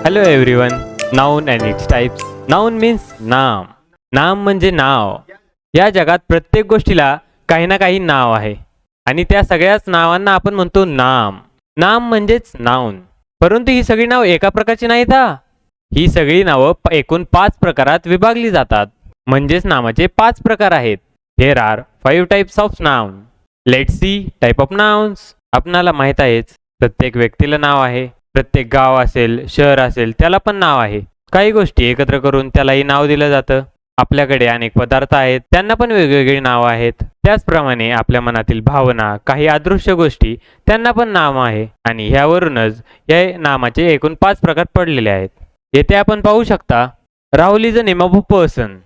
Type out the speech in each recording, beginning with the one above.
Hello everyone. Noun and its types. Noun means नाम. नाम म्हणजे नाव. या जगात प्रत्येक गोष्टीला काही ना काही नाव आहे आणि त्या सगळ्याच नावांना आपण म्हणतो नाम. नाम म्हणजेच नाउन. परंतु ही सगळी नाव एका प्रकारची नाहीत हा. ही सगळी नावं एकूण 5 प्रकारात विभागली जातात. म्हणजेच नामाचे 5 प्रकार आहेत. There are 5 types of noun. Let's see type of nouns. आपणाला माहित आहेच, प्रत्येक व्यक्तीला नाव आहे. प्रत्येक गाव असेल, शहर असेल, त्याला पण नाव आहे. काही गोष्टी एकत्र करून त्यालाही नाव दिलं जातं. आपल्याकडे अनेक पदार्थ आहेत, त्यांना पण वेगवेगळी नावं आहेत. त्याचप्रमाणे आपल्या मनातील भावना, काही अदृश्य गोष्टी, त्यांना पण नाव आहे आणि ह्यावरूनच या नामाचे एकूण 5 प्रकार पडलेले आहेत. येथे आपण पाहू शकता, Rahul is the name of a person,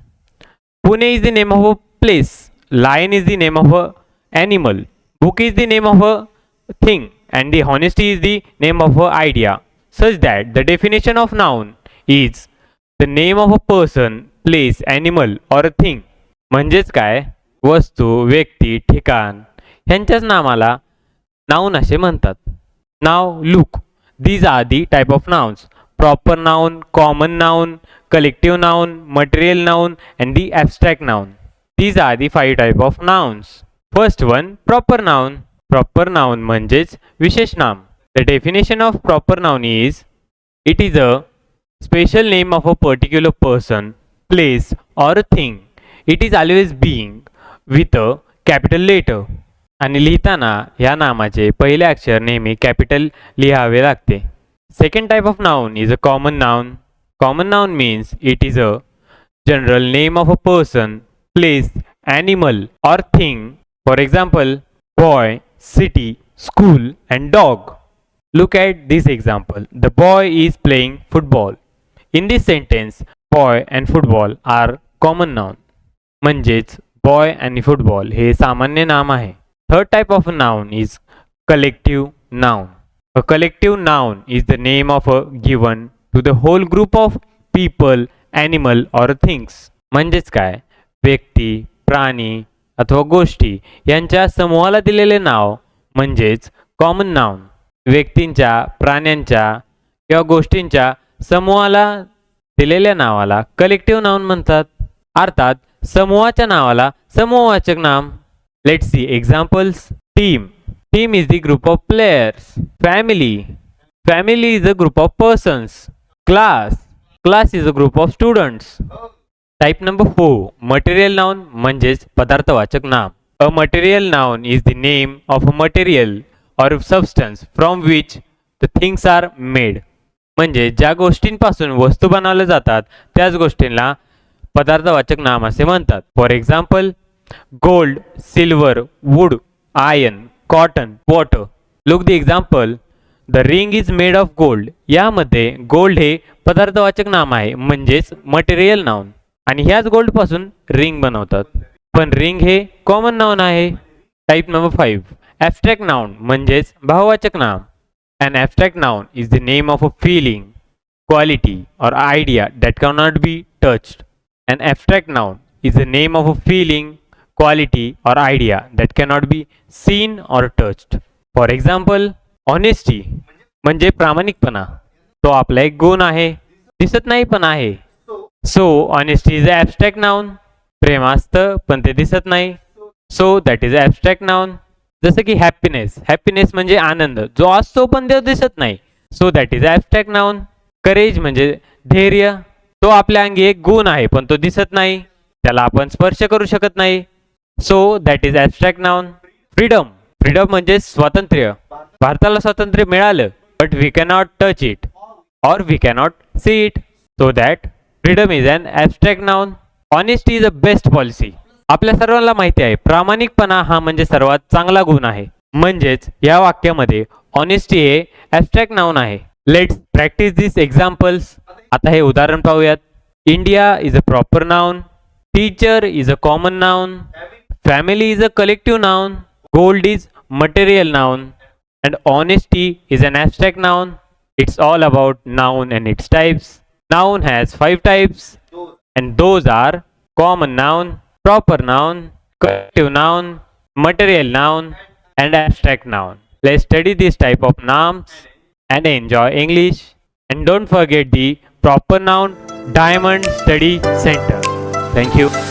Pune is the name of a place, lion is the name of a animal, book is the name of a thing, and the honesty is the name of an idea, such that the definition of noun is the name of a person, place, animal or a thing. म्हणजेच काय, वस्तू, व्यक्ती, ठिकाण ह्यांच्याच नामाला noun असे म्हणतात. Now look. These are the type of nouns: proper noun, common noun, collective noun, material noun and the abstract noun. These are the 5 type of nouns. First one, proper noun. Proper noun म्हणजेच विशेष नाम. The definition of proper noun is it is a special name of a particular person, place or a thing. It is always being with a capital letter. आणि लिहिताना ह्या नामाचे पहिले अक्षर नेहमी capital लिहावे लागते. Second type of noun is a common noun. Common noun means it is a general name of a person, place, animal or thing. For example, boy, city, school and dog. Look at this example. The boy is playing football. In this sentence, boy and football are common noun. म्हणजेच boy आणि football हे सामान्य नाम आहे. Third type of noun is collective noun. A collective noun is the name of a given to the whole group of people, animal or things. म्हणजेच काय, व्यक्ती, प्राणी अथवा गोष्टी यांच्या समूहाला दिलेले नाव म्हणजेच कॉमन नाउन. व्यक्तींच्या, प्राण्यांच्या किंवा गोष्टींच्या समूहाला दिलेल्या नावाला कलेक्टिव्ह नाउन म्हणतात. अर्थात समूहाच्या नावाला समूहवाचक नाम. Let's see examples. Team. Team is the group of players. Family. Family is a group of persons. Class. Class is a group of students. Type number 4, material noun म्हणजेच पदार्थवाचक नाम. A material noun is the name of a material or substance from which the things are made. म्हणजे ज्या गोष्टींपासून वस्तू बनवल्या जातात त्याच गोष्टींना पदार्थवाचक नाम असे म्हणतात. For example, gold, silver, wood, iron, cotton, water. Look the example. The ring is made of gold. यामध्ये गोल्ड हे पदार्थवाचक नाम आहे म्हणजेच मटेरियल नाउन आणि ह्याच गोल्डपासून रिंग बनवतात. पण रिंग हे कॉमन नाउन आहे. टाईप नंबर 5, ॲब्स्ट्रॅक्ट नाउन म्हणजेच भाववाचक नाम. An abstract noun is the name of a feeling, quality or idea that cannot be touched. An abstract noun is the name of a feeling, quality or idea that cannot be seen or touched. For example, honesty म्हणजे प्रामाणिकपणा. तो आपला एक गुण आहे, दिसत नाही पण आहे. So honesty is an abstract noun. प्रेम असतं पण ते दिसत नाही. So that is an abstract noun. जसं की हॅपीनेस. हॅपीनेस म्हणजे आनंद, जो असतो पण तो दिसत नाही. So that is abstract noun. Courage म्हणजे धैर्य. तो आपल्या अंगी एक गुण आहे पण तो दिसत नाही, त्याला आपण स्पर्श करू शकत नाही. So that is abstract noun. Freedom. Freedom म्हणजे स्वातंत्र्य. भारताला स्वातंत्र्य मिळालं but we cannot touch it or we cannot see it. So that freedom is an abstract noun. Honesty is a best policy. आपल्या सर्वांना माहिती आहे प्रामाणिकपणा हा म्हणजे सर्वात चांगला गुण आहे. म्हणजेच या वाक्यामध्ये ऑनेस्टी हे ॲब्स्ट्रॅक्ट नाउन आहे. Let's practice this examples. आता हे उदाहरण पाहूयात. India is a proper noun. Teacher is a common noun. Family is a collective noun. Gold is material noun and honesty is an abstract noun. It's all about noun and its types. Noun has 5 types and those are common noun, proper noun, collective noun, material noun and abstract noun. Let's study this type of nouns and enjoy English. And don't forget the proper noun, Diamond Study Center. Thank you.